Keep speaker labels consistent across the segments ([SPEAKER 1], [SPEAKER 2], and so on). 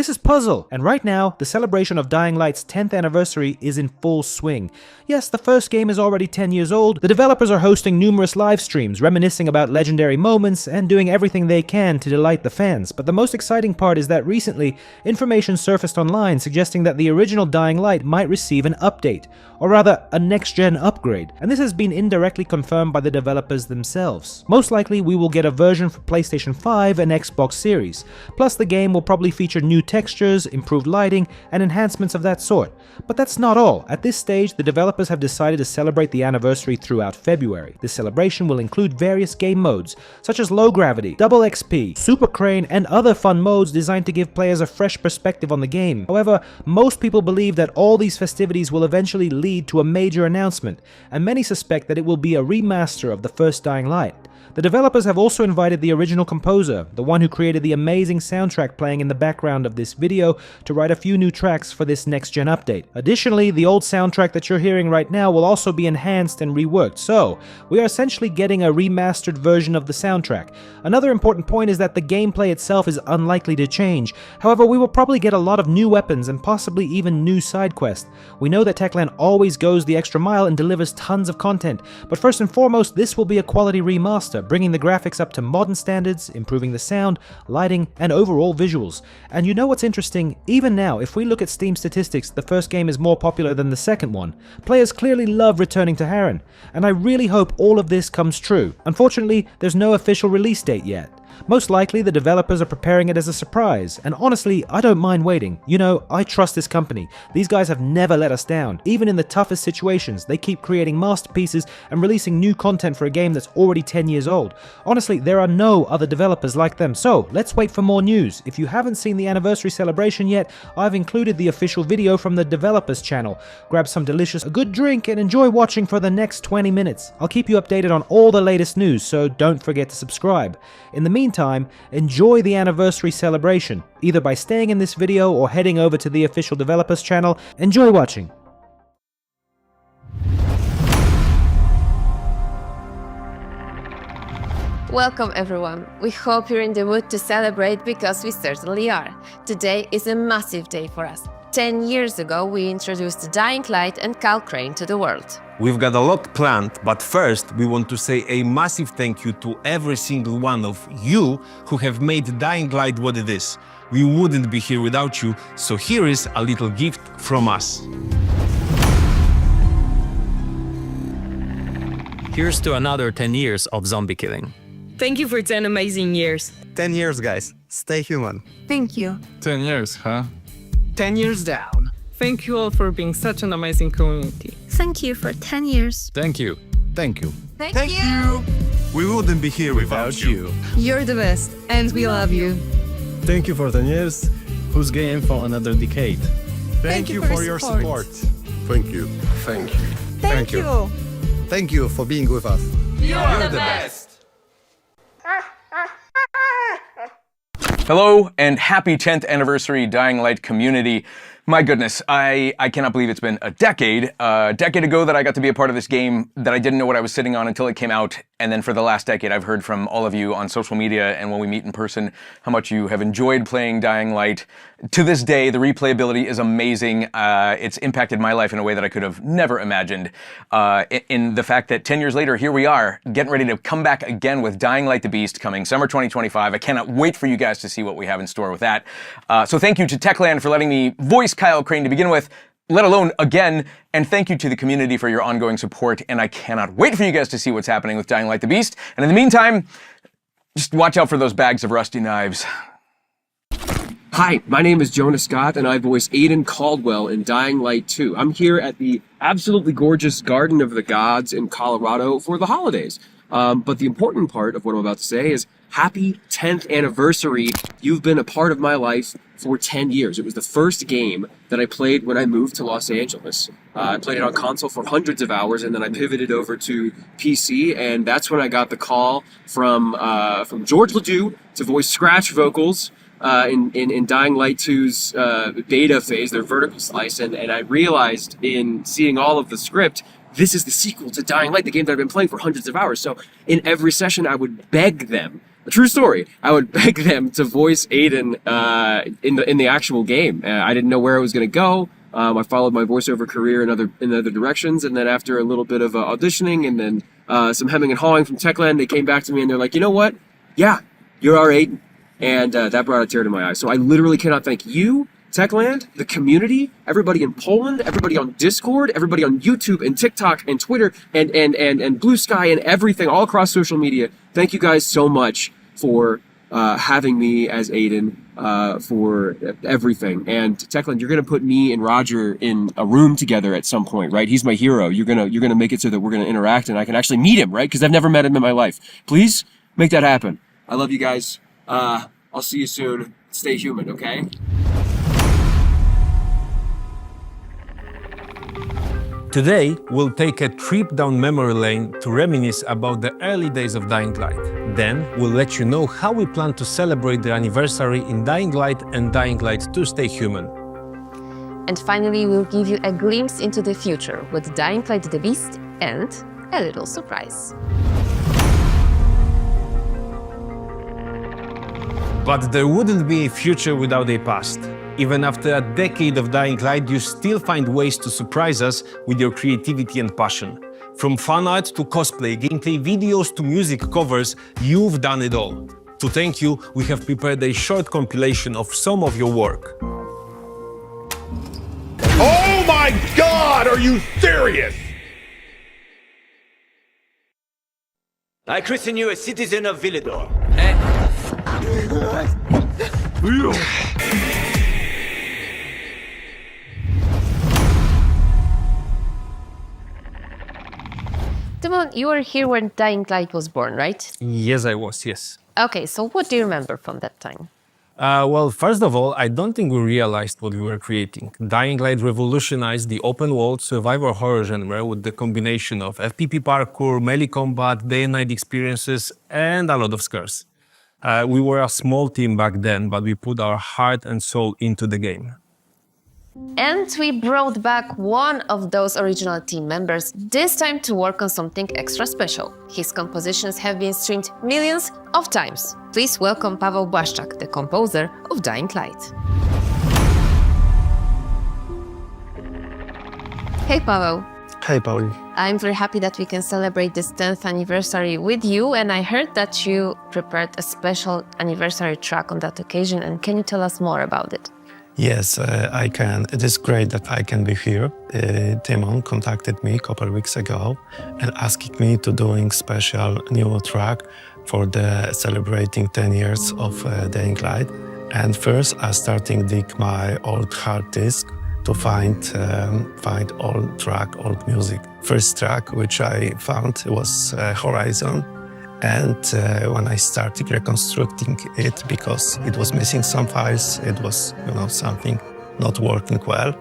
[SPEAKER 1] This is Puzzle, and right now, the celebration of Dying Light's 10th anniversary is in full swing. Yes, the first game is already 10 years old, the developers are hosting numerous live streams, reminiscing about legendary moments, and doing everything they can to delight the fans. But the most exciting part is that recently, information surfaced online suggesting that the original Dying Light might receive an update, or rather, a next-gen upgrade, and this has been indirectly confirmed by the developers themselves. Most likely, we will get a version for PlayStation 5 and Xbox Series, plus the game will probably feature new textures, improved lighting, and enhancements of that sort. But that's not all. At this stage, the developers have decided to celebrate the anniversary throughout February. This celebration will include various game modes, such as Low Gravity, Double XP, Super Crane, and other fun modes designed to give players a fresh perspective on the game. However, most people believe that all these festivities will eventually lead to a major announcement, and many suspect that it will be a remaster of the first Dying Light. The developers have also invited the original composer, the one who created the amazing soundtrack playing in the background of this video, to write a few new tracks for this next-gen update. Additionally, the old soundtrack that you're hearing right now will also be enhanced and reworked, so we are essentially getting a remastered version of the soundtrack. Another important point is that the gameplay itself is unlikely to change. However, we will probably get a lot of new weapons and possibly even new side quests. We know that Techland always goes the extra mile and delivers tons of content, but first and foremost, this will be a quality remaster, bringing the graphics up to modern standards, improving the sound, lighting, and overall visuals. And you know what's interesting? Even now, if we look at Steam statistics, the first game is more popular than the second one. Players clearly love returning to Harran, and I really hope all of this comes true. Unfortunately, there's no official release date yet. Most likely, the developers are preparing it as a surprise, and honestly, I don't mind waiting. You know, I trust this company. These guys have never let us down. Even in the toughest situations, they keep creating masterpieces and releasing new content for a game that's already 10 years old. Honestly, there are no other developers like them, so let's wait for more news. If you haven't seen the anniversary celebration yet, I've included the official video from the developers channel. Grab some delicious, a good drink, and enjoy watching for the next 20 minutes. I'll keep you updated on all the latest news, so don't forget to subscribe. In the meantime, enjoy the anniversary celebration, either by staying in this video or heading over to the official developers channel. Enjoy watching!
[SPEAKER 2] Welcome everyone, we hope you're in the mood to celebrate because we certainly are. Today is a massive day for us. 10 years ago we introduced Dying Light and Cal Crane to the world.
[SPEAKER 3] We've got a lot planned, but first we want to say a massive thank you to every single one of you who have made Dying Light what it is. We wouldn't be here without you, so here is a little gift from us.
[SPEAKER 4] Here's to another 10 years of zombie killing.
[SPEAKER 5] Thank you for 10 amazing years.
[SPEAKER 6] 10 years, guys. Stay human.
[SPEAKER 7] Thank you.
[SPEAKER 8] 10 years, huh?
[SPEAKER 9] 10 years down.
[SPEAKER 5] Thank you all for being such an amazing community.
[SPEAKER 7] Thank you for 10 years.
[SPEAKER 8] Thank you. Thank you.
[SPEAKER 7] Thank you.
[SPEAKER 3] We wouldn't be here without you.
[SPEAKER 7] You're the best, and we love you.
[SPEAKER 10] Thank you for 10 years. Who's game for another decade?
[SPEAKER 6] Thank you for your support.
[SPEAKER 3] Thank you.
[SPEAKER 9] Thank you.
[SPEAKER 7] Thank you.
[SPEAKER 6] Thank you for being with us.
[SPEAKER 9] You're the best.
[SPEAKER 11] Hello and happy 10th anniversary Dying Light community. My goodness, I cannot believe it's been a decade. A decade ago that I got to be a part of this game that I didn't know what I was sitting on until it came out. And then for the last decade, I've heard from all of you on social media and when we meet in person how much you have enjoyed playing Dying Light. To this day, the replayability is amazing. It's impacted my life in a way that I could have never imagined. In the fact that 10 years later, here we are, getting ready to come back again with Dying Light the Beast coming summer 2025. I cannot wait for you guys to see what we have in store with that. So thank you to Techland for letting me voice Kyle Crane to begin with, let alone again, and thank you to the community for your ongoing support, and I cannot wait for you guys to see what's happening with Dying Light the Beast. And in the meantime, just watch out for those bags of rusty knives.
[SPEAKER 12] Hi, my name is Jonah Scott, and I voice Aiden Caldwell in Dying Light 2. I'm here at the absolutely gorgeous Garden of the Gods in Colorado for the holidays. But the important part of what I'm about to say is happy 10th anniversary. You've been a part of my life for 10 years. It was the first game that I played when I moved to Los Angeles. I played it on console for hundreds of hours, and then I pivoted over to PC, and that's when I got the call from George Ledoux to voice scratch vocals in Dying Light 2's beta phase, their vertical slice, and I realized in seeing all of the script, this is the sequel to Dying Light, the game that I've been playing for hundreds of hours. So in every session, I would beg them A true story. I would beg them to voice Aiden in the actual game. I didn't know where it was going to go. I followed my voiceover career in other directions, and then after a little bit of auditioning and then some hemming and hawing from Techland, they came back to me and they're like, you know what? Yeah, you're our Aiden. And that brought a tear to my eye. So I literally cannot thank you, Techland, the community, everybody in Poland, everybody on Discord, everybody on YouTube and TikTok and Twitter and Blue Sky and everything all across social media. Thank you guys so much for having me as Aiden, for everything. And Techland, you're gonna put me and Roger in a room together at some point, right? He's my hero. You're gonna make it so that we're gonna interact and I can actually meet him, right? Because I've never met him in my life. Please make that happen. I love you guys. I'll see you soon. Stay human, okay?
[SPEAKER 3] Today, we'll take a trip down memory lane to reminisce about the early days of Dying Light. Then, we'll let you know how we plan to celebrate the anniversary in Dying Light and Dying Light 2 Stay Human.
[SPEAKER 2] And finally, we'll give you a glimpse into the future with Dying Light the Beast and a little surprise.
[SPEAKER 3] But there wouldn't be a future without a past. Even after a decade of Dying Light, you still find ways to surprise us with your creativity and passion. From fan art to cosplay, gameplay videos to music covers, you've done it all. To thank you, we have prepared a short compilation of some of your work.
[SPEAKER 13] Oh my God, are you serious? I christen you a citizen of Villador.
[SPEAKER 2] Timon, you were here when Dying Light was born, right?
[SPEAKER 3] Yes, I was, yes.
[SPEAKER 2] Okay, so what do you remember from that time?
[SPEAKER 3] Well, first of all, I don't think we realized what we were creating. Dying Light revolutionized the open-world survivor horror genre with the combination of FPP parkour, melee combat, day and night experiences, and a lot of scares. We were a small team back then, but we put our heart and soul into the game.
[SPEAKER 2] And we brought back one of those original team members, this time to work on something extra special. His compositions have been streamed millions of times. Please welcome Paweł Błaszczak, the composer of Dying Light. Hey Paweł.
[SPEAKER 6] Hey Pauli.
[SPEAKER 2] I'm very happy that we can celebrate this 10th anniversary with you, and I heard that you prepared a special anniversary track on that occasion, and can you tell us more about it?
[SPEAKER 6] Yes, I can. It is great that I can be here. Timon contacted me a couple of weeks ago and asking me to doing special new track for the celebrating 10 years of Dying Light. And first I starting dig my old hard disk to find old track, old music. First track which I found was Horizon. And when I started reconstructing it, because it was missing some files, it was, something not working well,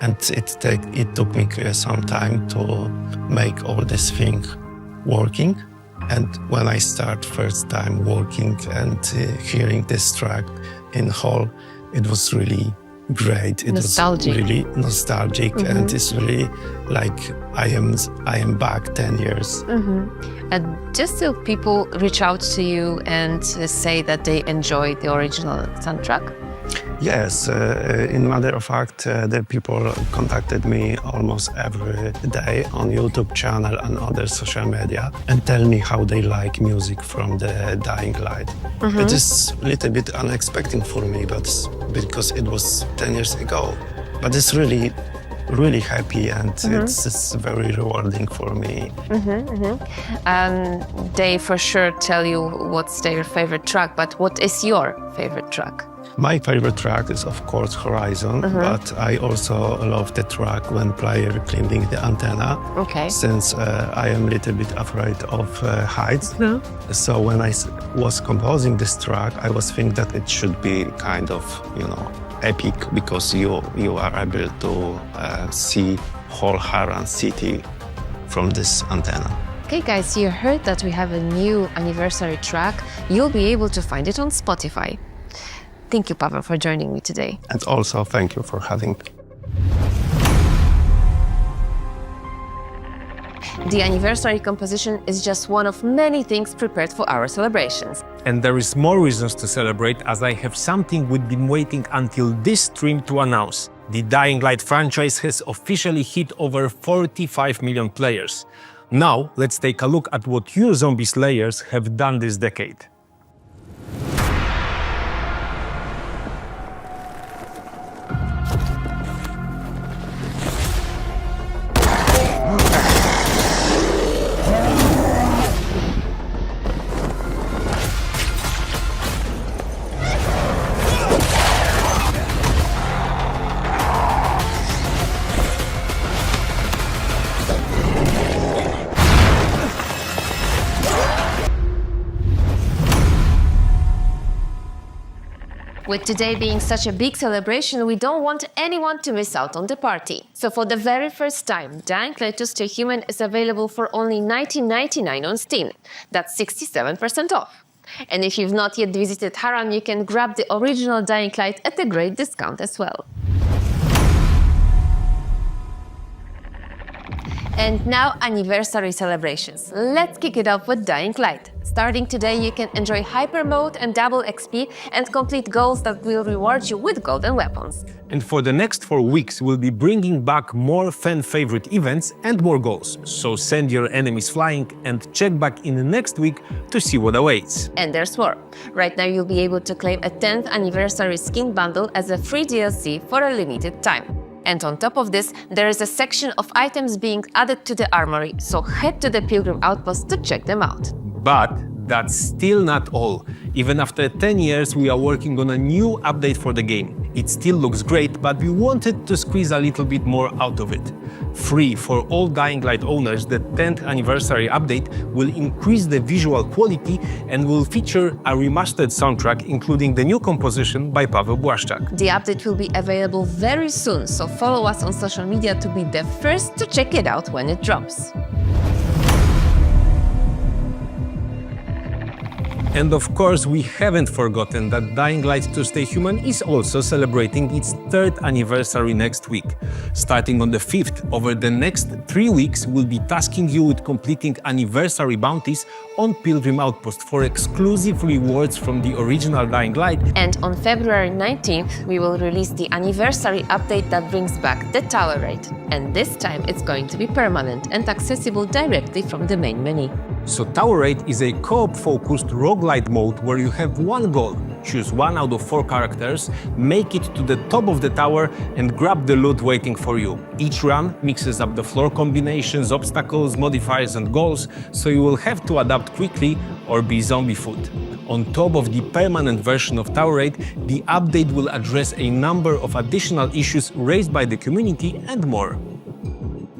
[SPEAKER 6] and it took me some time to make all this thing working. And when I start first time working and hearing this track in whole, it was really great. It
[SPEAKER 2] nostalgic.
[SPEAKER 6] was really nostalgic, and it's really like I am back 10 years.
[SPEAKER 2] And just so people reach out to you and say that they enjoy the original soundtrack?
[SPEAKER 6] Yes, in matter of fact, the people contacted me almost every day on YouTube channel and other social media and tell me how they like music from the Dying Light. It is a little bit unexpected for me, but because it was 10 years ago. But it's really happy, and it's very rewarding for me.
[SPEAKER 2] They for sure tell you what's their favorite track, but what is your favorite track?
[SPEAKER 6] My favorite track is, of course, Horizon, but I also love the track when player climbing the antenna, since I am a little bit afraid of heights. So when I was composing this track, I was thinking that it should be kind of, epic, because you are able to see whole Haran city from this antenna.
[SPEAKER 2] Okay guys, you heard that we have a new anniversary track. You'll be able to find it on Spotify. Thank you, Paweł, for joining me today.
[SPEAKER 6] And also thank you for having me.
[SPEAKER 2] The anniversary composition is just one of many things prepared for our celebrations.
[SPEAKER 3] And there is more reasons to celebrate, as I have something we've been waiting until this stream to announce. The Dying Light franchise has officially hit over 45 million players. Now, let's take a look at what you zombie slayers have done this decade.
[SPEAKER 2] With today being such a big celebration, we don't want anyone to miss out on the party. So for the very first time, Dying Light 2 Stay Human is available for only $19.99 on Steam. That's 67% off. And if you've not yet visited Haran, you can grab the original Dying Light at a great discount as well. And now, anniversary celebrations. Let's kick it off with Dying Light. Starting today, you can enjoy Hyper Mode and double XP and complete goals that will reward you with golden weapons.
[SPEAKER 3] And for the next 4 weeks, we'll be bringing back more fan-favorite events and more goals. So send your enemies flying and check back in the next week to see what awaits.
[SPEAKER 2] And there's more. Right now, you'll be able to claim a 10th anniversary skin bundle as a free DLC for a limited time. And on top of this, there is a section of items being added to the armory, so head to the Pilgrim Outpost to check them out.
[SPEAKER 3] But that's still not all. Even after 10 years, we are working on a new update for the game. It still looks great, but we wanted to squeeze a little bit more out of it. Free for all Dying Light owners, the 10th anniversary update will increase the visual quality and will feature a remastered soundtrack, including the new composition by Paweł Błaszczak.
[SPEAKER 2] The update will be available very soon, so follow us on social media to be the first to check it out when it drops.
[SPEAKER 3] And of course, we haven't forgotten that Dying Light 2 Stay Human is also celebrating its 3rd anniversary next week. Starting on the 5th, over the next 3 weeks, we'll be tasking you with completing anniversary bounties on Pilgrim Outpost for exclusive rewards from the original Dying Light.
[SPEAKER 2] And on February 19th, we will release the anniversary update that brings back the Tower Raid. And this time, it's going to be permanent and accessible directly from the main menu.
[SPEAKER 3] So Tower Raid is a co-op-focused roguelite mode where you have one goal. Choose 1 out of 4 characters, make it to the top of the tower and grab the loot waiting for you. Each run mixes up the floor combinations, obstacles, modifiers and goals, so you will have to adapt quickly or be zombie food. On top of the permanent version of Tower Raid, the update will address a number of additional issues raised by the community and more.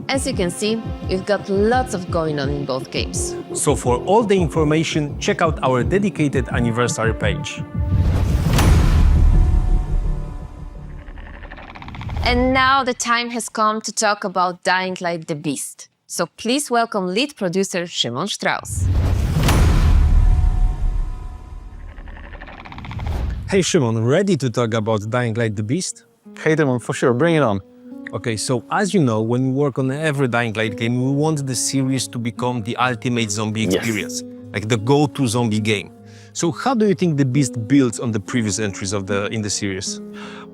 [SPEAKER 2] As you can see, we've got lots of going on in both games.
[SPEAKER 3] So for all the information, check out our dedicated anniversary page.
[SPEAKER 2] And now the time has come to talk about Dying Light: The Beast. So please welcome lead producer Szymon Strauss.
[SPEAKER 3] Hey Szymon, ready to talk about Dying Light: The Beast?
[SPEAKER 8] Hey Demon, for sure, bring it on.
[SPEAKER 3] Okay, so as you know, when we work on every Dying Light game, we want the series to become the ultimate zombie experience, like the go-to zombie game. So how do you think The Beast builds on the previous entries in the series?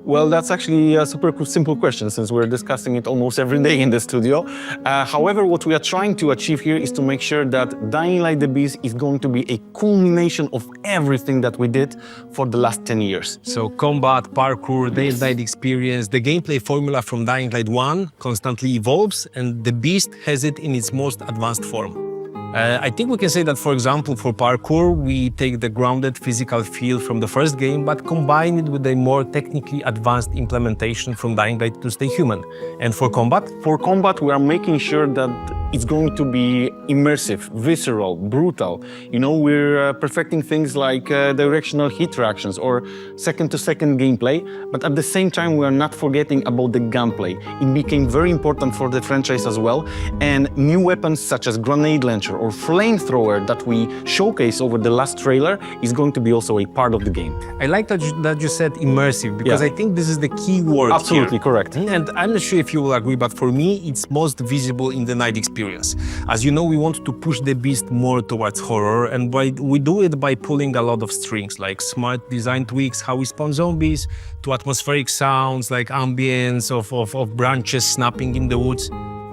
[SPEAKER 8] Well, that's actually a super simple question, since we're discussing it almost every day in the studio. However, what we are trying to achieve here is to make sure that Dying Light: The Beast is going to be a culmination of everything that we did for the last 10 years.
[SPEAKER 3] So combat, parkour, day-to-day experience, the gameplay formula from Dying Light 1 constantly evolves, and The Beast has it in its most advanced form. I think we can say that, for example, for parkour, we take the grounded physical feel from the first game, but combine it with a more technically advanced implementation from Dying Light 2 Stay Human. And for combat?
[SPEAKER 8] For combat, we are making sure that it's going to be immersive, visceral, brutal. You know, we're perfecting things like directional hit reactions or second-to-second gameplay, but at the same time, we are not forgetting about the gunplay. It became very important for the franchise as well, and new weapons such as grenade launcher or flamethrower that we showcase over the last trailer is going to be also a part of the game.
[SPEAKER 3] I like that you said immersive, because I think this is the key word.
[SPEAKER 8] Absolutely
[SPEAKER 3] here.
[SPEAKER 8] correct.
[SPEAKER 3] And I'm not sure if you will agree, but for me, it's most visible in the night experience. experience. As you know, we want to push the beast more towards horror, and we do it by pulling a lot of strings, like smart design tweaks, how we spawn zombies, to atmospheric sounds like ambience of branches snapping in the woods.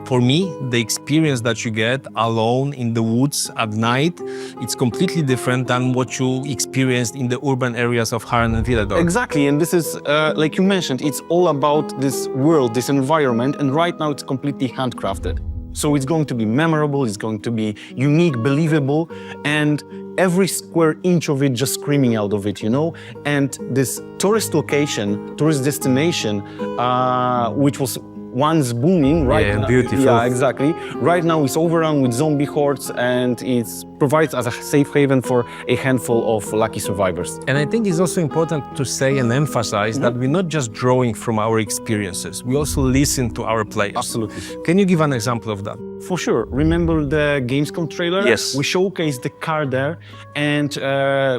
[SPEAKER 3] For me, the experience that you get alone in the woods at night, it's completely different than what you experienced in the urban areas of Harran and Villedor.
[SPEAKER 8] Exactly, and this is, like you mentioned, it's all about this world, this environment, and right now it's completely handcrafted. So it's going to be memorable, it's going to be unique, believable, and every square inch of it just screaming out of it, you know? And this tourist location, tourist destination, which was once booming, right?
[SPEAKER 3] Yeah, beautiful.
[SPEAKER 8] Yeah, exactly. Right now it's overrun with zombie hordes, and it provides as a safe haven for a handful of lucky survivors.
[SPEAKER 3] And I think it's also important to say and emphasize that we're not just drawing from our experiences, we also listen to our players.
[SPEAKER 8] Absolutely.
[SPEAKER 3] Can you give an example of that?
[SPEAKER 8] For sure. Remember the Gamescom trailer?
[SPEAKER 3] Yes.
[SPEAKER 8] We showcased the car there, and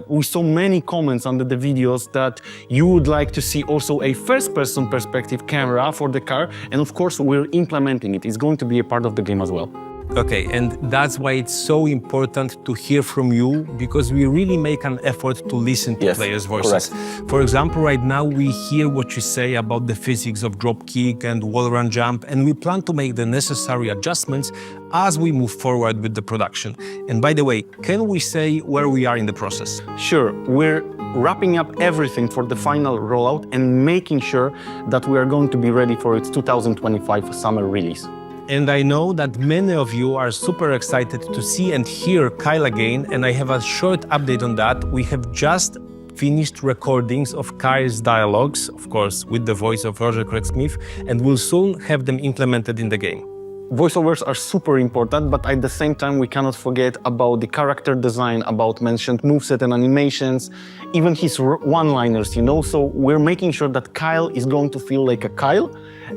[SPEAKER 8] we saw many comments under the videos that you would like to see also a first-person perspective camera for the car, and of course we're implementing it. It's going to be a part of the game as well.
[SPEAKER 3] Okay, and that's why it's so important to hear from you, because we really make an effort to listen to players' voices.
[SPEAKER 8] Correct.
[SPEAKER 3] For example, right now we hear what you say about the physics of drop kick and wall run jump, and we plan to make the necessary adjustments as we move forward with the production. And by the way, can we say where we are in the process?
[SPEAKER 8] Sure, we're wrapping up everything for the final rollout and making sure that we are going to be ready for its 2025 summer release.
[SPEAKER 3] And I know that many of you are super excited to see and hear Kyle again, and I have a short update on that. We have just finished recordings of Kyle's dialogues, of course, with the voice of Roger Craig Smith, and we'll soon have them implemented in the game.
[SPEAKER 8] Voiceovers are super important, but at the same time we cannot forget about the character design, about mentioned moveset and animations, even his one-liners, you know? So we're making sure that Kyle is going to feel like a Kyle.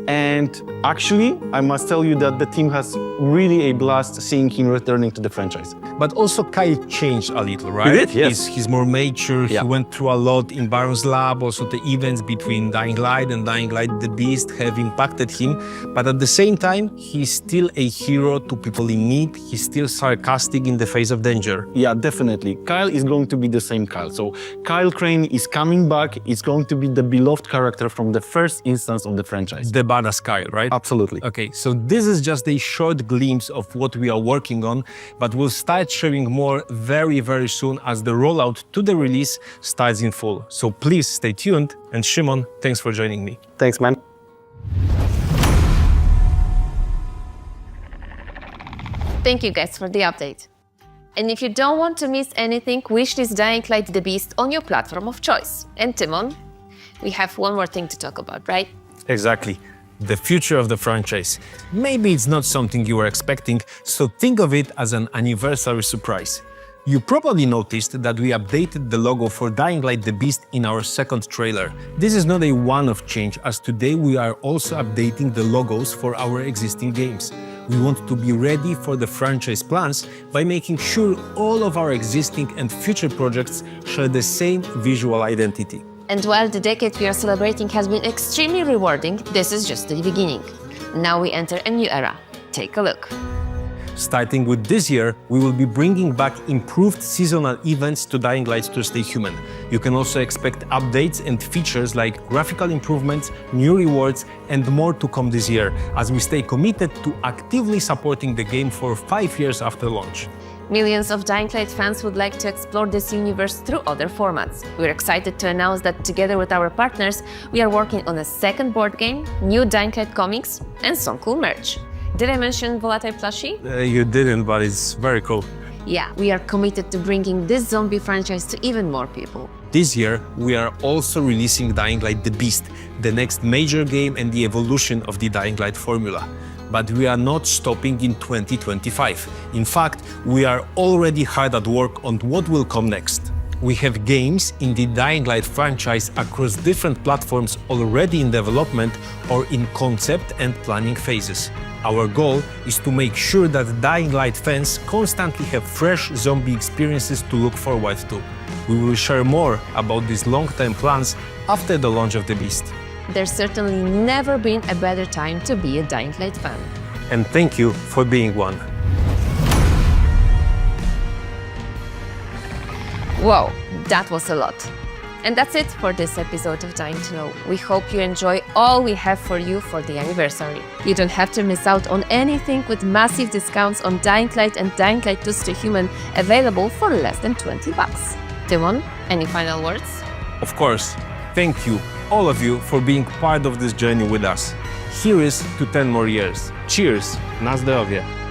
[SPEAKER 8] And actually, I must tell you that the team has really a blast seeing him returning to the franchise.
[SPEAKER 3] But also Kyle changed a little, right?
[SPEAKER 8] He did, yes.
[SPEAKER 3] He's more mature,
[SPEAKER 8] Yeah.
[SPEAKER 3] He went through a lot in Baron's Lab, also the events between Dying Light and Dying Light the Beast have impacted him. But at the same time, he's still a hero to people in need. He's still sarcastic in the face of danger.
[SPEAKER 8] Yeah, definitely. Kyle is going to be the same Kyle. So Kyle Crane is coming back. It's going to be the beloved character from the first instance of the franchise.
[SPEAKER 3] The badass Kyle, right?
[SPEAKER 8] Absolutely.
[SPEAKER 3] Okay, so this is just a short glimpse of what we are working on, but we'll start sharing more very, very soon as the rollout to the release starts in full. So please stay tuned. And Szymon, thanks for joining me.
[SPEAKER 8] Thanks, man.
[SPEAKER 2] Thank you guys for the update. And if you don't want to miss anything, wishlist Dying Light the Beast on your platform of choice. And Timon, we have one more thing to talk about, right?
[SPEAKER 3] Exactly. The future of the franchise. Maybe it's not something you were expecting, so think of it as an anniversary surprise. You probably noticed that we updated the logo for Dying Light the Beast in our second trailer. This is not a one-off change, as today we are also updating the logos for our existing games. We want to be ready for the franchise plans by making sure all of our existing and future projects share the same visual identity.
[SPEAKER 2] And while the decade we are celebrating has been extremely rewarding, this is just the beginning. Now we enter a new era. Take a look.
[SPEAKER 3] Starting with this year, we will be bringing back improved seasonal events to Dying Light to Stay Human. You can also expect updates and features like graphical improvements, new rewards, and more to come this year, as we stay committed to actively supporting the game for 5 years after launch.
[SPEAKER 2] Millions of Dying Light fans would like to explore this universe through other formats. We're excited to announce that together with our partners, we are working on a second board game, new Dying Light comics, and some cool merch. Did I mention Volatile Plushie?
[SPEAKER 3] You didn't, but it's very cool.
[SPEAKER 2] Yeah, we are committed to bringing this zombie franchise to even more people.
[SPEAKER 3] This year, we are also releasing Dying Light the Beast, the next major game and the evolution of the Dying Light formula. But we are not stopping in 2025. In fact, we are already hard at work on what will come next. We have games in the Dying Light franchise across different platforms already in development or in concept and planning phases. Our goal is to make sure that Dying Light fans constantly have fresh zombie experiences to look forward to. We will share more about these long-term plans after the launch of the Beast.
[SPEAKER 2] There's certainly never been a better time to be a Dying Light fan.
[SPEAKER 3] And thank you for being one.
[SPEAKER 2] Whoa, that was a lot. And that's it for this episode of Dying to Know. We hope you enjoy all we have for you for the anniversary. You don't have to miss out on anything with massive discounts on Dying Light and Dying Light 2 to Human available for less than $20. Timon, any final words?
[SPEAKER 3] Of course, thank you, all of you, for being part of this journey with us. Here is to 10 more years. Cheers, na zdrowie.